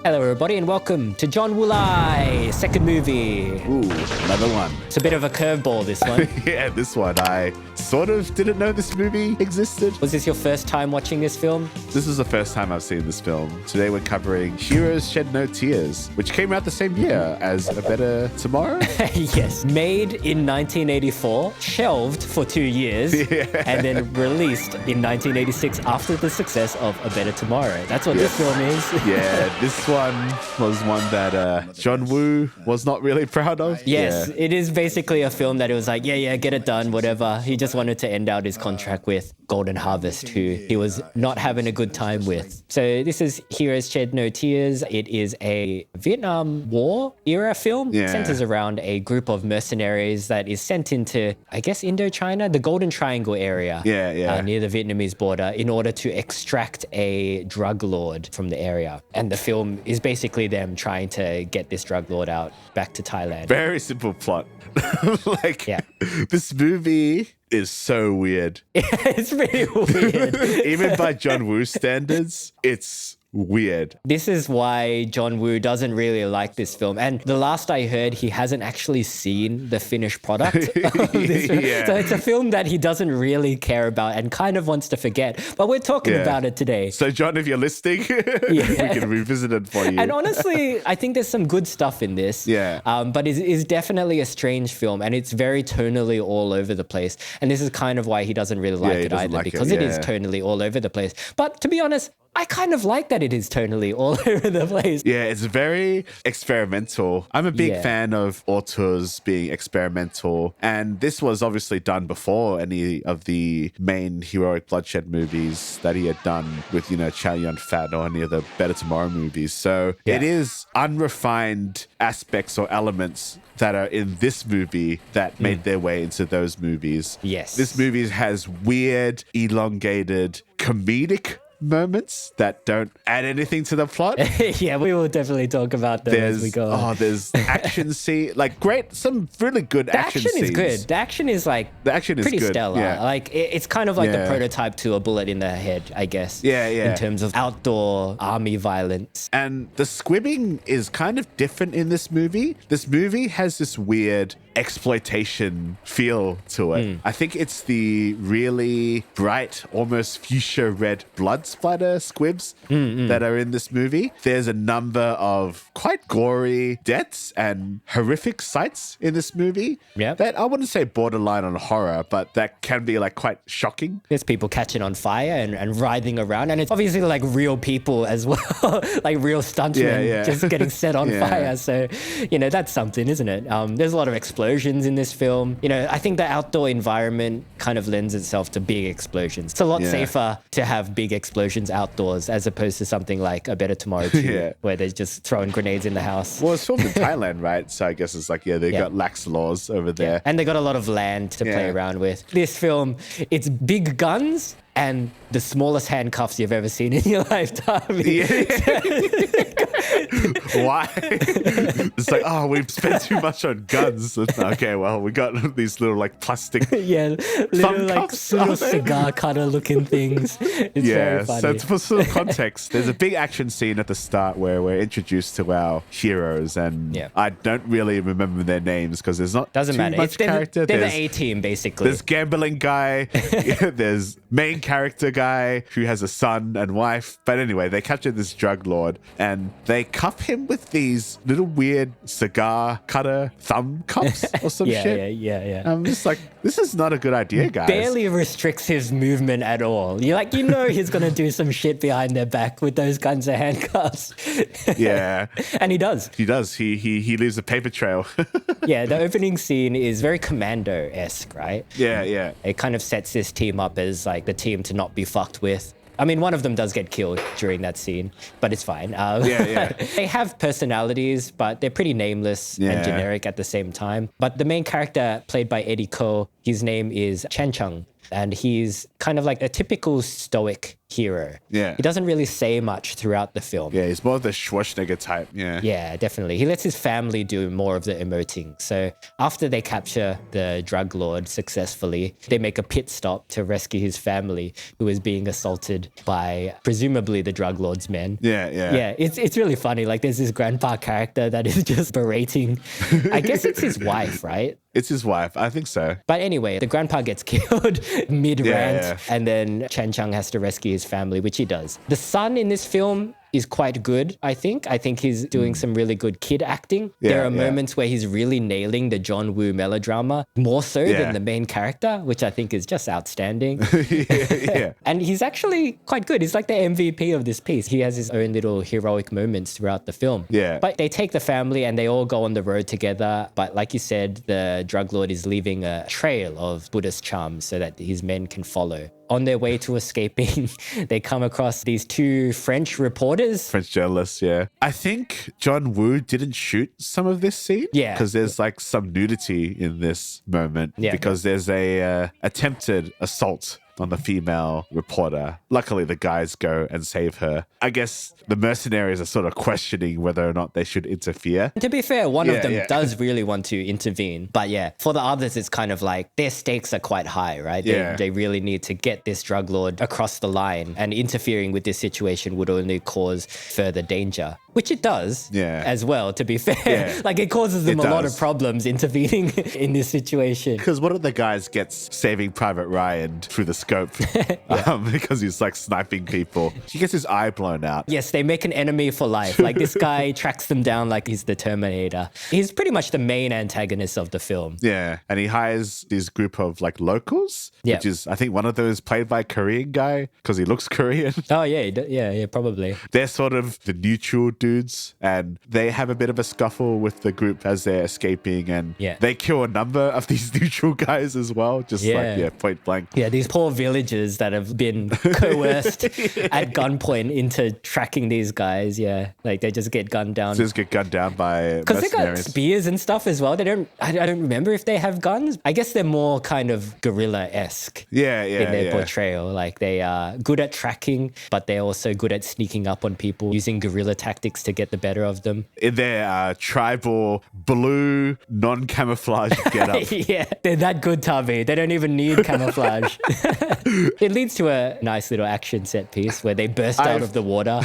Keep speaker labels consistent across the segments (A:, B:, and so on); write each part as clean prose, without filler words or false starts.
A: Hello everybody and welcome to John Wulai, second movie.
B: Ooh, another one.
A: It's a bit of a curveball, this one.
B: Yeah, this one. I sort of didn't know this movie existed.
A: Was this your first time watching this film?
B: This is the first time I've seen this film. Today we're covering Heroes Shed No Tears, which came out the same year as A Better Tomorrow.
A: Yes. Made in 1984, shelved for 2 years, and then released in 1986 after the success of A Better Tomorrow. That's what this film is.
B: Yeah, this one was one that John Woo was not really proud of.
A: Yes, it is basically a film that it was like, yeah, get it done, whatever. He just wanted to end out his contract with Golden Harvest, who he was not having a good time with. So this is Heroes Shed No Tears. It is a Vietnam War era film. It centers around a group of mercenaries that is sent into, I guess, Indochina, the Golden Triangle area near the Vietnamese border in order to extract a drug lord from the area. And the film is basically them trying to get this drug lord out back to Thailand.
B: Very simple plot. This movie is so weird.
A: It's really weird.
B: Even by John Woo standards, it's weird.
A: This is why John Woo doesn't really like this film. And the last I heard, he hasn't actually seen the finished product of this film. So it's a film that he doesn't really care about and kind of wants to forget. But we're talking about it today.
B: So John, if you're listening, we can revisit it for you.
A: And honestly, I think there's some good stuff in this. But it's definitely a strange film and it's very tonally all over the place. And this is kind of why he doesn't really like it either, because it is tonally all over the place. But to be honest, I kind of like that it is tonally all over the place.
B: Yeah, it's very experimental. I'm a big fan of auteurs being experimental. And this was obviously done before any of the main heroic bloodshed movies that he had done with, Chow Yun-fat or any of the Better Tomorrow movies. So it is unrefined aspects or elements that are in this movie that made their way into those movies.
A: Yes.
B: This movie has weird, elongated, comedic moments that don't add anything to the plot.
A: Yeah, we will definitely talk about them as we go on.
B: There's action scene, some really good action scenes.
A: The action is good. The action is pretty
B: good.
A: stellar.
B: Yeah.
A: It's kind of like the prototype to a bullet in the head, I guess. In terms of outdoor army violence.
B: And the squibbing is kind of different in this movie. This movie has this weird exploitation feel to it. I think it's the really bright, almost fuchsia red blood splatter squibs that are in this movie. There's a number of quite gory deaths and horrific sights in this movie that I wouldn't say borderline on horror, but that can be quite shocking.
A: There's people catching on fire and writhing around, and it's obviously real people as well, real stuntmen just getting set on fire. So, that's something, isn't it? There's a lot of explosions in this film. I think the outdoor environment kind of lends itself to big explosions. It's a lot safer to have big explosions outdoors as opposed to something like A Better Tomorrow 2, where they're just throwing grenades in the house.
B: Well, it's filmed in Thailand, right? So I guess it's they got lax laws over there.
A: And they got a lot of land to play around with. This film, it's big guns and the smallest handcuffs you've ever seen in your lifetime.
B: Why? It's we've spent too much on guns. Okay, well, we got these little plastic
A: little cigar cutter looking things. It's very funny.
B: So for some context, there's a big action scene at the start where we're introduced to our heroes, and I don't really remember their names because there's not too much character.
A: They're the A-team, basically.
B: There's gambling guy, there's main character guy who has a son and wife. But anyway, they capture this drug lord and they cuff him with these little weird cigar cutter thumb cuffs or some shit.
A: Yeah.
B: I'm just this is not a good idea, guys.
A: Barely restricts his movement at all. You're he's going to do some shit behind their back with those kinds of handcuffs.
B: Yeah.
A: And he does.
B: He does. He leaves a paper trail.
A: The opening scene is very Commando-esque, right?
B: Yeah.
A: It kind of sets this team up as the team to not be fucked with. I mean, one of them does get killed during that scene, but it's fine. They have personalities, but they're pretty nameless and generic at the same time. But the main character, played by Eddie Ko, his name is Chen Chung. And he's kind of a typical stoic hero.
B: Yeah.
A: He doesn't really say much throughout the film.
B: Yeah, he's more of the Schwarzenegger type. Yeah.
A: Yeah, definitely. He lets his family do more of the emoting. So after they capture the drug lord successfully, they make a pit stop to rescue his family, who is being assaulted by presumably the drug lord's men.
B: Yeah.
A: Yeah, it's really funny. Like there's this grandpa character that is just berating. I guess it's his wife, right?
B: It's his wife. I think so.
A: But anyway, the grandpa gets killed mid-rant,
B: Yeah.
A: and then Chan Chung has to rescue his family, which he does. The son in this film is quite good, I think. I think he's doing some really good kid acting. There are moments where he's really nailing the John Woo melodrama, more so than the main character, which I think is just outstanding.
B: Yeah.
A: And he's actually quite good. He's like the MVP of this piece. He has his own little heroic moments throughout the film.
B: Yeah.
A: But they take the family and they all go on the road together. But like you said, the drug lord is leaving a trail of Buddhist charms so that his men can follow. On their way to escaping, they come across these two French reporters.
B: French journalists, yeah. I think John Woo didn't shoot some of this scene.
A: Yeah.
B: Because there's like some nudity in this moment.
A: Yeah.
B: Because there's a attempted assault on the female reporter. Luckily, the guys go and save her. I guess the mercenaries are sort of questioning whether or not they should interfere.
A: To be fair, one of them
B: Yeah.
A: does really want to intervene. But yeah, for the others, it's kind of like their stakes are quite high, right?
B: Yeah.
A: They really need to get this drug lord across the line, and interfering with this situation would only cause further danger. Which it does as well, to be fair.
B: Yeah.
A: Like it causes them
B: It
A: a lot
B: does.
A: of problems intervening in this situation.
B: Because one of the guys gets Saving Private Ryan through the scope because he's like sniping people. He gets his eye blown out.
A: Yes, they make an enemy for life. Like this guy tracks them down like he's the Terminator. He's pretty much the main antagonist of the film.
B: Yeah, and he hires this group of like locals,
A: Yeah.
B: which is, I think one of them is played by a Korean guy because he looks Korean.
A: Oh yeah, yeah, probably.
B: They're sort of the neutral dudes, and they have a bit of a scuffle with the group as they're escaping, and they kill a number of these neutral guys as well, just point blank.
A: Yeah, these poor villagers that have been coerced at gunpoint into tracking these guys. Yeah, like they just get gunned down.
B: Just get gunned down by
A: Because they got
B: mercenaries.
A: spears and stuff as well. I don't remember if they have guns. I guess they're more kind of guerrilla-esque in their portrayal. Like they are good at tracking, but they're also good at sneaking up on people using guerrilla tactics to get the better of them.
B: In their tribal blue non-camouflage getup.
A: Yeah, they're that good, Tavi. They don't even need camouflage. It leads to a nice little action set piece where they burst out of the water.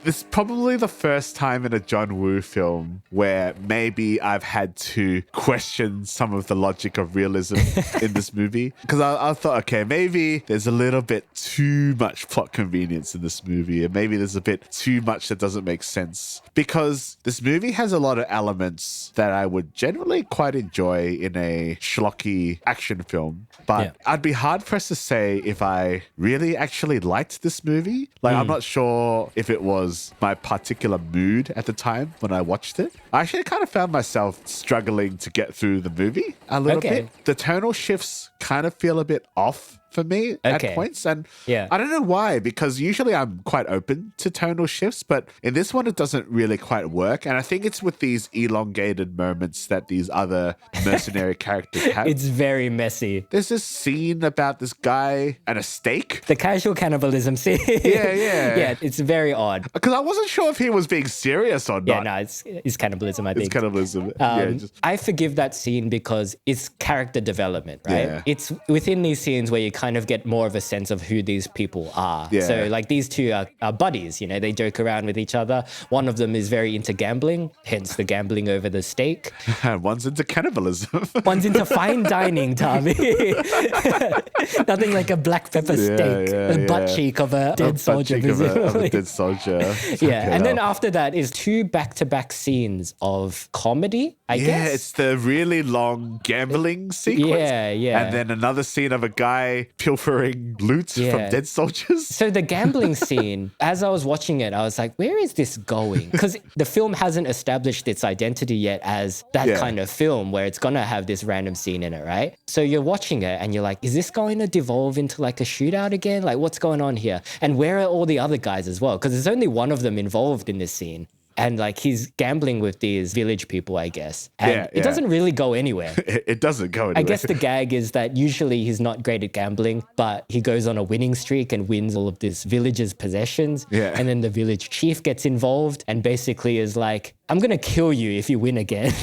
B: This is probably the first time in a John Woo film where maybe I've had to question some of the logic of realism in this movie. Because I thought, okay, maybe there's a little bit too much plot convenience in this movie, and maybe there's a bit too much that doesn't make sense. Because this movie has a lot of elements that I would generally quite enjoy in a schlocky action film. But I'd be hard pressed to say if I really actually liked this movie. Like, I'm not sure if it was my particular mood at the time when I watched it. I actually kind of found myself struggling to get through the movie a little bit. The tonal shifts kind of feel a bit off for me at points. And I don't know why, because usually I'm quite open to tonal shifts, but in this one, it doesn't really quite work. And I think it's with these elongated moments that these other mercenary characters have.
A: It's very messy.
B: There's this scene about this guy and a steak.
A: The casual cannibalism scene. Yeah, it's very odd.
B: Because I wasn't sure if he was being serious or not.
A: Yeah, no, it's cannibalism, I think.
B: It's cannibalism.
A: I forgive that scene because it's character development, right?
B: Yeah.
A: It's within these scenes where you kind of get more of a sense of who these people are.
B: Yeah.
A: So like these two are buddies, you know, they joke around with each other. One of them is very into gambling, hence the gambling over the steak.
B: One's into cannibalism.
A: One's into fine dining, Tommy. Nothing like a black pepper steak, the butt cheek of a dead soldier.
B: Of a dead soldier.
A: Yeah, and then after that is two back-to-back scenes of comedy, I guess.
B: Yeah, it's the really long gambling sequence.
A: Yeah.
B: And then another scene of a guy pilfering loot from dead soldiers.
A: So the gambling scene, as I was watching it, I was like, where is this going? Because the film hasn't established its identity yet as that kind of film where it's going to have this random scene in it, right? So you're watching it and you're like, is this going to devolve into like a shootout again? Like, what's going on here? And where are all the other guys as well? Because there's only one of them involved in this scene. and like he's gambling with these village people, I guess. And
B: Yeah,
A: it
B: yeah.
A: doesn't really go anywhere.
B: It doesn't go anywhere.
A: I guess the gag is that usually he's not great at gambling, but he goes on a winning streak and wins all of this village's possessions.
B: Yeah.
A: And then the village chief gets involved and basically is like, I'm going to kill you if you win again.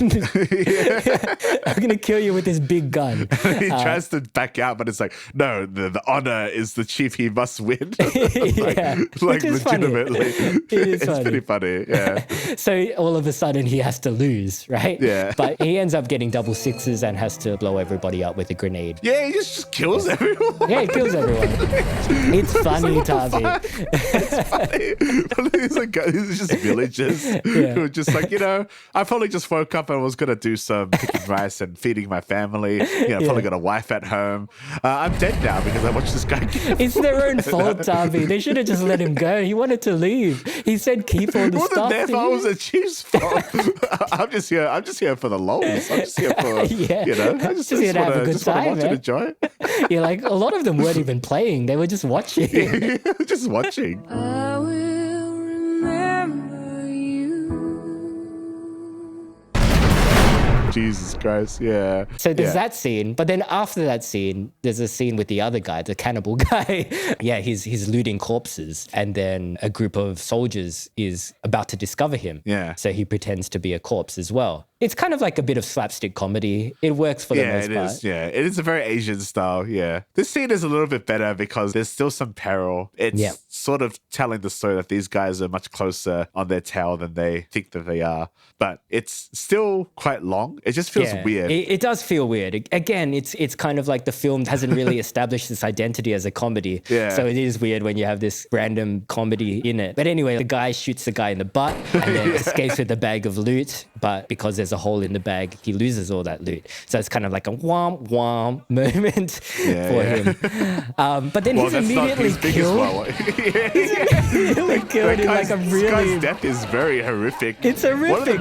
A: I'm going to kill you with this big gun.
B: He tries to back out, but it's like, no, the honor is the chief. He must win.
A: Yeah,
B: like
A: which is funny.
B: legitimately. It's
A: funny.
B: pretty funny. Yeah.
A: So all of a sudden he has to lose, right?
B: Yeah.
A: But he ends up getting double sixes and has to blow everybody up with a grenade.
B: Yeah, he just kills everyone.
A: Yeah, he kills everyone. It's funny,
B: what the
A: Tavi.
B: fuck? It's funny. These are just villagers who are just like, I probably just woke up and was going to do some picking rice and feeding my family. Probably got a wife at home. I'm dead now because I watched this guy kill.
A: It's their own fault, Tavi. They should have just let him go. He wanted to leave. He said keep all the
B: Well,
A: stuff.
B: their fault was the chief's fault. I'm just here for the lols. I'm just here for, I just
A: here to have a good
B: just want to
A: time,
B: watch
A: man.
B: and enjoy.
A: Yeah, like a lot of them weren't even playing. They were just watching.
B: Just watching.
C: I will remember you.
B: Jesus Christ, yeah.
A: So there's that scene, but then after that scene, there's a scene with the other guy, the cannibal guy. Yeah, he's looting corpses, and then a group of soldiers is about to discover him.
B: Yeah.
A: So he pretends to be a corpse as well. It's kind of like a bit of slapstick comedy. It works for the most part.
B: Yeah, it is. Yeah, it is a very Asian style. Yeah. This scene is a little bit better because there's still some peril. It's sort of telling the story that these guys are much closer on their tail than they think that they are. But it's still quite long. It just feels weird.
A: It does feel weird. Again, it's kind of like the film hasn't really established its identity as a comedy.
B: Yeah.
A: So it is weird when you have this random comedy in it. But anyway, the guy shoots the guy in the butt and then escapes with a bag of loot. But because there's a hole in the bag, he loses all that loot. So it's kind of like a womp womp moment for him. But then he's immediately killed. He's immediately killed in like a
B: This
A: really...
B: guy's death is very horrific.
A: It's horrific,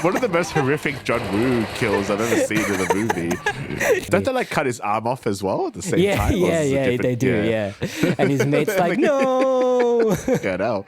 B: One of the most horrific John Woo kills I've ever seen in a movie. Don't they like cut his arm off as well at the same time?
A: Yeah, they do, yeah. And his mate's like, no!
B: Yeah, no.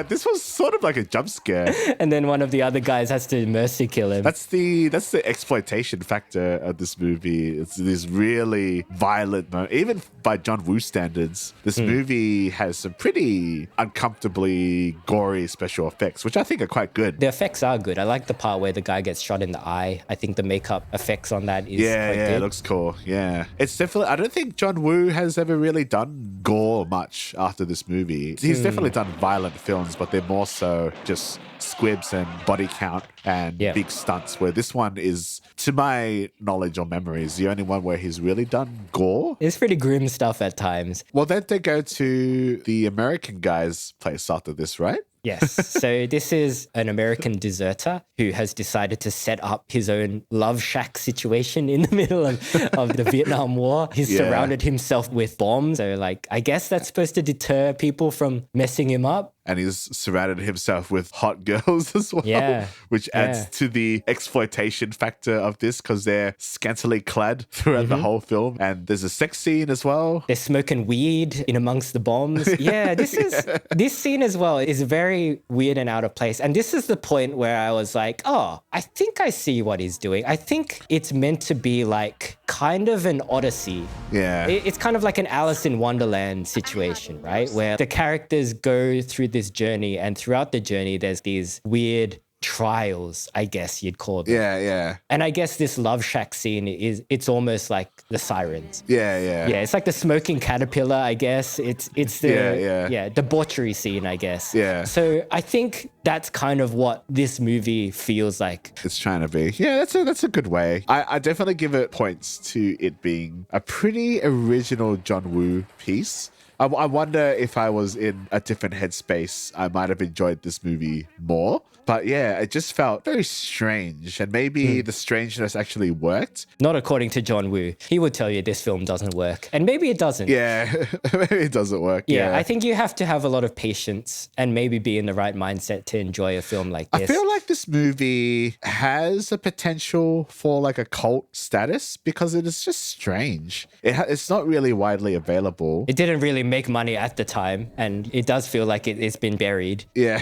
B: This was sort of like a jump scare.
A: And then one of the other guys has to mercy kill him.
B: That's the exploitation factor of this movie. It's this really violent moment. Even by John Woo standards, this movie has some pretty uncomfortably gory special effects, which I think are quite good.
A: The effects are good. I like the part where the guy gets shot in the eye. I think the makeup effects on that is quite good.
B: It looks cool. Yeah. It's definitely, I don't think John Woo has ever really done gore much after this movie. He's definitely done violent films, but they're more so just squibs and body count and big stunts, where this one is, to my knowledge or memory, is the only one where he's really done gore.
A: It's pretty grim stuff at times.
B: Well, then they go to the American guy's place after this, right?
A: Yes. So this is an American deserter who has decided to set up his own love shack situation in the middle of the Vietnam War. He's surrounded himself with bombs. So like, I guess that's supposed to deter people from messing him up.
B: And he's surrounded himself with hot girls as well, which adds to the exploitation factor of this because they're scantily clad throughout the whole film. And there's a sex scene as well.
A: They're smoking weed in amongst the bombs. Yeah, this scene as well is very weird and out of place. And this is the point where I was like, oh, I think I see what he's doing. I think it's meant to be like kind of an Odyssey.
B: Yeah.
A: It's kind of like an Alice in Wonderland situation, right? Where the characters go through this journey, and throughout the journey, there's these weird trials, I guess you'd call them.
B: Yeah.
A: And I guess this love shack scene it's almost like the Sirens.
B: Yeah.
A: Yeah, it's like the smoking caterpillar, I guess. It's the debauchery scene, I guess.
B: Yeah.
A: So I think that's kind of what this movie feels like.
B: It's trying to be. Yeah, that's a good way. I definitely give it points to it being a pretty original John Woo piece. I wonder if I was in a different headspace, I might have enjoyed this movie more. But yeah, it just felt very strange. And maybe the strangeness actually worked.
A: Not according to John Woo. He would tell you this film doesn't work. And maybe it doesn't.
B: Yeah, maybe it doesn't work.
A: Yeah, I think you have to have a lot of patience and maybe be in the right mindset to enjoy a film like this.
B: I feel like this movie has a potential for like a cult status because it is just strange. It's not really widely available.
A: It didn't really make money at the time, and it does feel like it's been buried.
B: Yeah.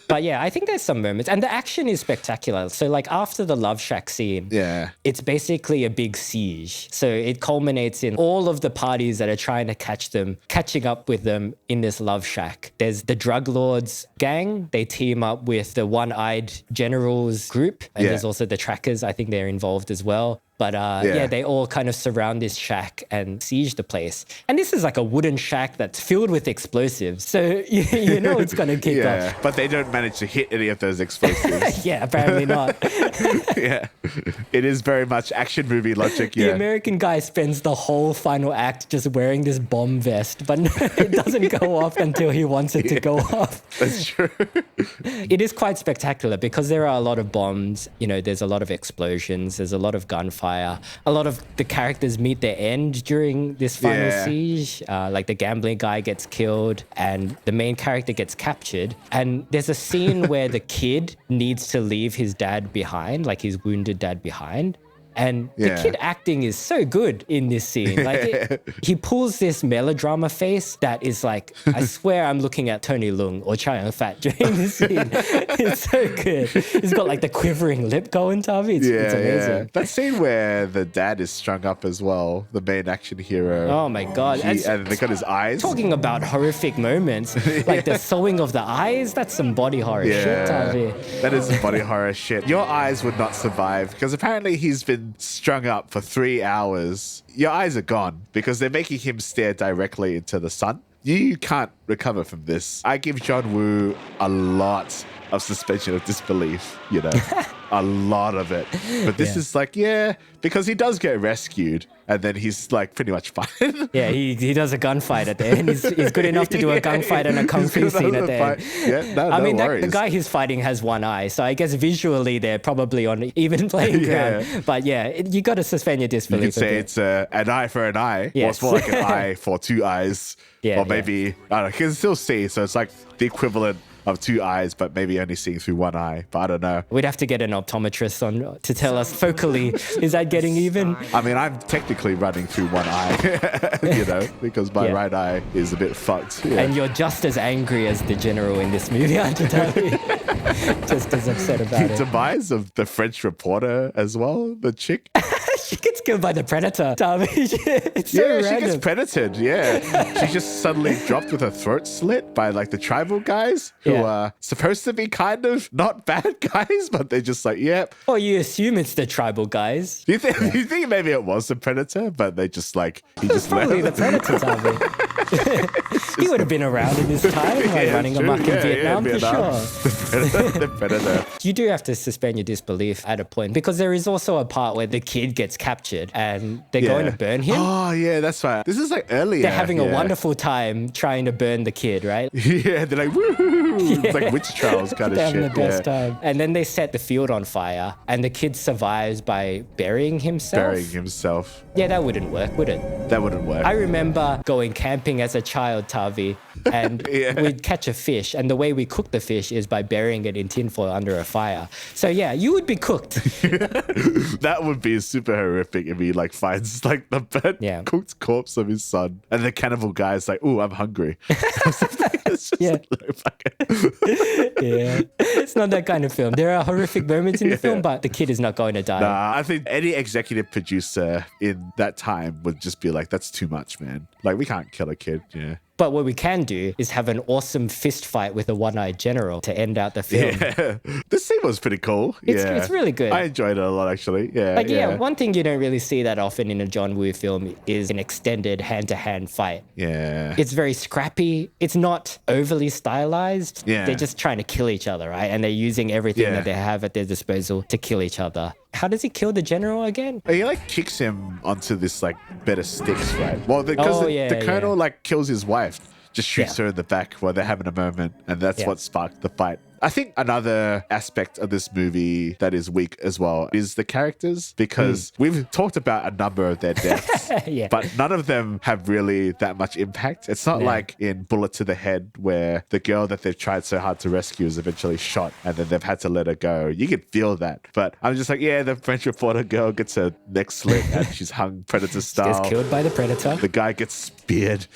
A: But yeah, I think there's some moments, and the action is spectacular. So like after the love shack scene,
B: Yeah.
A: it's basically a big siege. So it culminates in all of the parties that are trying to catch them, catching up with them in this love shack. There's the drug lords gang. They team up with the one-eyed generals group, and
B: Yeah.
A: there's also the trackers. I think they're involved as well. But yeah, they all kind of surround this shack and siege the place. And this is like a wooden shack that's filled with explosives. So you know it's going to kick
B: Yeah.
A: off.
B: But they don't manage to hit any of those explosives.
A: Yeah, apparently not.
B: Yeah. It is very much action movie logic.
A: The
B: Yeah.
A: American guy spends the whole final act just wearing this bomb vest, but it doesn't go off until he wants it to go off.
B: That's true.
A: It is quite spectacular because there are a lot of bombs, you know, there's a lot of explosions, there's a lot of gunfire. A lot of the characters meet their end during this final
B: Yeah.
A: siege. Like the gambling guy gets killed and the main character gets captured. And there's a scene where the kid needs to leave his dad behind, like his wounded dad behind. And the
B: Yeah.
A: kid acting is so good in this scene. Like he pulls this melodrama face that is like, I swear I'm looking at Tony Leung or Chow Yun-fat during this scene. It's so good. He's got like the quivering lip going, Tavi. It's amazing.
B: That scene where the dad is strung up as well, the main action hero.
A: Oh my God.
B: And they got his eyes.
A: Talking about horrific moments, like the sewing of the eyes, that's some body horror shit, Tavi.
B: That is body horror shit. Your eyes would not survive because apparently he's been strung up for 3 hours. Your eyes are gone because they're making him stare directly into the sun. You can't recover from this. I give John Woo a lot of suspension of disbelief, you know, a lot of it. But this is like, yeah, because he does get rescued and then he's like pretty much fine.
A: Yeah, he does a gunfight at the end. He's good enough to do a gunfight and a kung fu scene at the end.
B: Yeah, no,
A: I mean,
B: worries.
A: the guy he's fighting has one eye, so I guess visually they're probably on even playing ground. But yeah, you got to suspend your
B: You
A: disbelief.
B: could say it's an eye for an eye. Or
A: Yes.
B: it's more like an eye for 2 eyes.
A: Yeah,
B: or maybe, I don't know, he can still see. So it's like the equivalent of 2 eyes, but maybe only seeing through 1 eye. But I don't know.
A: We'd have to get an optometrist on to tell us focally, is that getting even?
B: I mean, I'm technically running through 1 eye, you know, because my right eye is a bit fucked. Yeah.
A: And you're just as angry as the general in this movie, aren't you, Tony? Just as upset about
B: the
A: it.
B: demise of the French reporter as well, the chick.
A: She gets killed by the predator, Tommy. It's so
B: Yeah, she
A: random.
B: gets predated. Yeah. She just suddenly dropped with her throat slit by like the tribal guys who are supposed to be kind of not bad guys, but they're just like, yep.
A: Or you assume it's the tribal guys.
B: Do you think maybe it was the predator, but they just like, he
A: It's
B: just let
A: probably
B: her-
A: the predator, Tommy. He would have been around in his time, like
B: Yeah,
A: running
B: true.
A: amok in
B: Yeah,
A: Vietnam, for
B: Vietnam.
A: sure.
B: The predator.
A: You do have to suspend your disbelief at a point because there is also a part where the kid gets captured and they're going to burn him.
B: Oh, yeah, that's right. This is like earlier.
A: They're having a
B: yeah.
A: wonderful time trying to burn the kid, right?
B: Yeah, they're like, woo! It's like witch trials kind of
A: They're
B: shit.
A: having the best time. And then they set the field on fire and the kid survives by burying himself.
B: Burying himself.
A: Yeah, that wouldn't work, would it?
B: That wouldn't work.
A: I remember going camping as a child, Tavi, and we'd catch a fish. And the way we cook the fish is by burying it in tinfoil under a fire. So yeah, you would be cooked.
B: That would be super horrific if he like finds like the burnt cooked corpse of his son, and the cannibal guy's like, "Ooh, I'm hungry." It's just
A: Yeah.
B: like, fuck it.
A: Yeah, it's not that kind of film. There are horrific moments in the film, but the kid is not going to die.
B: Nah, I think any executive producer in that time would just be like, "That's too much, man. Like, we can't kill a kid." Yeah.
A: But what we can do is have an awesome fist fight with a one-eyed general to end out the film.
B: Yeah. This scene was pretty cool.
A: It's really good.
B: I enjoyed it a lot, actually. Yeah.
A: Like, yeah, one thing you don't really see that often in a John Woo film is an extended hand-to-hand fight.
B: Yeah.
A: It's very scrappy. It's not overly stylized.
B: Yeah.
A: They're just trying to kill each other, right? And they're using everything that they have at their disposal to kill each other. How does he kill the general again?
B: He like kicks him onto this like bed of sticks, right? Well, because the colonel like kills his wife, just shoots her in the back while they're having a moment, and that's what sparked the fight. I think another aspect of this movie that is weak as well is the characters, because we've talked about a number of their deaths,
A: Yeah.
B: but none of them have really that much impact. It's not like in Bullet to the Head where the girl that they've tried so hard to rescue is eventually shot and then they've had to let her go. You can feel that. But I'm just like, yeah, the French reporter girl gets her neck slit and she's hung Predator style.
A: Gets killed by the Predator.
B: The guy gets speared.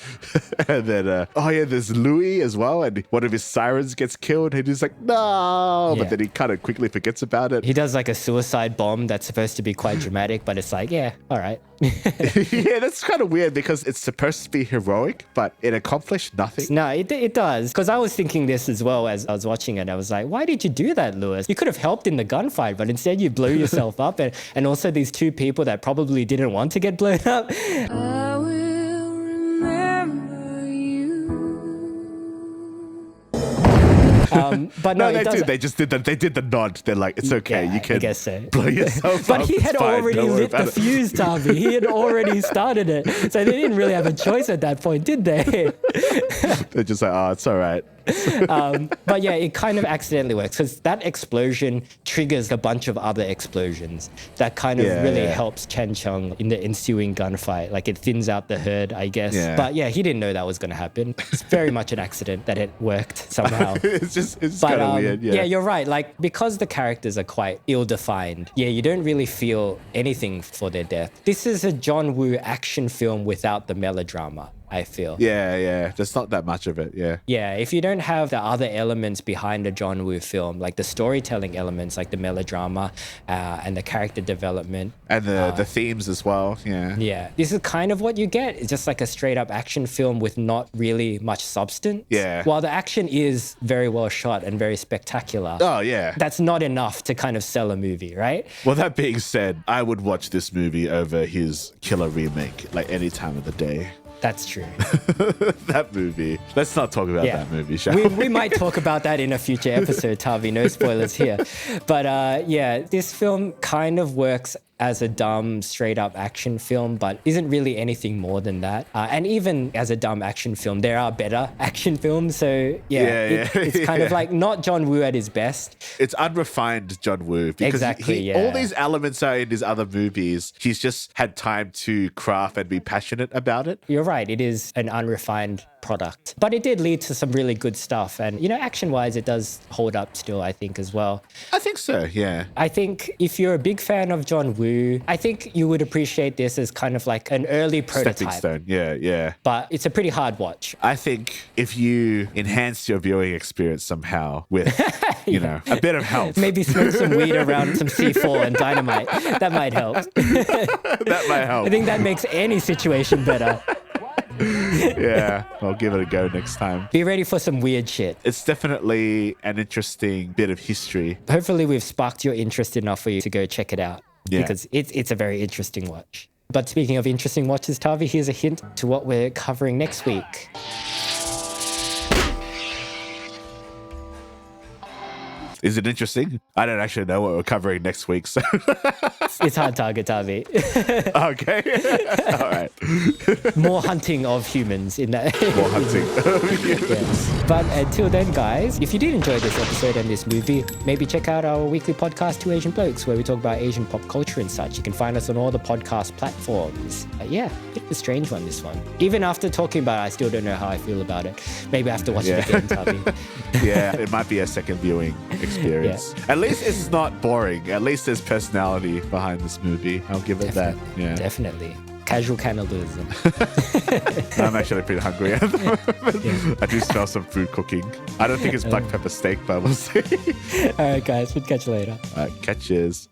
B: And then, there's Louis as well. And one of his sirens gets killed. And he's like, no.
A: Yeah.
B: But then he kind of quickly forgets about it.
A: He does like a suicide bomb that's supposed to be quite dramatic, but it's like, yeah, all right.
B: Yeah, that's kind of weird because it's supposed to be heroic, but it accomplished nothing.
A: No, it does. Because I was thinking this as well as I was watching it. I was like, why did you do that, Lewis? You could have helped in the gunfight, but instead you blew yourself up. And also these two people that probably didn't want to get blown up.
C: I will remember you.
A: But
B: No,
A: no,
B: they
A: it does.
B: do. They did the nod. They're like, it's okay.
A: Yeah,
B: You can
A: I guess so.
B: blow yourself
A: But
B: up.
A: he had
B: It's fine.
A: already
B: Don't worry
A: lit the
B: about it.
A: fuse, Tavi. He had already started it. So they didn't really have a choice at that point, did they?
B: They're just like, oh, it's all right.
A: But yeah, it kind of accidentally works because that explosion triggers a bunch of other explosions that kind of really helps Chen Chung in the ensuing gunfight. Like it thins out the herd, I guess.
B: Yeah.
A: But yeah, he didn't know that was going to happen. It's very much an accident that it worked somehow.
B: It's
A: But
B: kind of weird. Yeah.
A: you're right. Like because the characters are quite ill-defined, you don't really feel anything for their death. This is a John Woo action film without the melodrama, I feel.
B: Yeah. There's not that much of it. Yeah.
A: Yeah, if you don't have the other elements behind a John Woo film, like the storytelling elements, like the melodrama and the character development.
B: And the themes as well. Yeah.
A: Yeah, this is kind of what you get. It's just like a straight up action film with not really much substance.
B: Yeah.
A: While the action is very well shot and very spectacular.
B: Oh, yeah.
A: That's not enough to kind of sell a movie, right?
B: Well, that being said, I would watch this movie over his killer remake, like any time of the day.
A: That's true.
B: That movie. Let's not talk about that movie, shall
A: we might talk about that in a future episode, Tavi. No spoilers here. But this film kind of works as a dumb, straight up action film, but isn't really anything more than that. And even as a dumb action film, there are better action films. So it's kind of like not John Woo at his best.
B: It's unrefined John Woo. Because
A: Exactly,
B: all these elements are in his other movies. He's just had time to craft and be passionate about it.
A: You're right. It is an unrefined product, but it did lead to some really good stuff. And, action wise, it does hold up still, I think, as well.
B: I think so, yeah.
A: I think if you're a big fan of John Woo, I think you would appreciate this as kind of like an early prototype.
B: Stepping stone, yeah.
A: But it's a pretty hard watch.
B: I think if you enhance your viewing experience somehow with, a bit of help.
A: Maybe smoke some weed around some C4 and dynamite. That might help.
B: That might help.
A: I think that makes any situation better.
B: Yeah, I'll give it a go next time.
A: Be ready for some weird shit.
B: It's definitely an interesting bit of history.
A: Hopefully we've sparked your interest enough for you to go check it out.
B: Yeah.
A: Because it's a very interesting watch. But speaking of interesting watches, Tavi, here's a hint to what we're covering next week.
B: Is it interesting? I don't actually know what we're covering next week, so...
A: It's hard target, Tavi.
B: Okay. All right.
A: More hunting of humans in that.
B: More hunting.
A: Yes. But until then, guys, if you did enjoy this episode and this movie, maybe check out our weekly podcast, Two Asian Blokes, where we talk about Asian pop culture and such. You can find us on all the podcast platforms. Bit of a strange one, this one. Even after talking about it, I still don't know how I feel about it. Maybe I have to watch it again, Tavi.
B: Yeah, it might be a second viewing experience. Yeah. At least it's not boring. At least there's personality behind this movie. I'll give it that. Yeah.
A: Definitely. Casual cannibalism.
B: I'm actually pretty hungry at the moment. I do smell some food cooking. I don't think it's black pepper steak, but we'll see.
A: All right, guys. We'll catch you later.
B: All right, catches.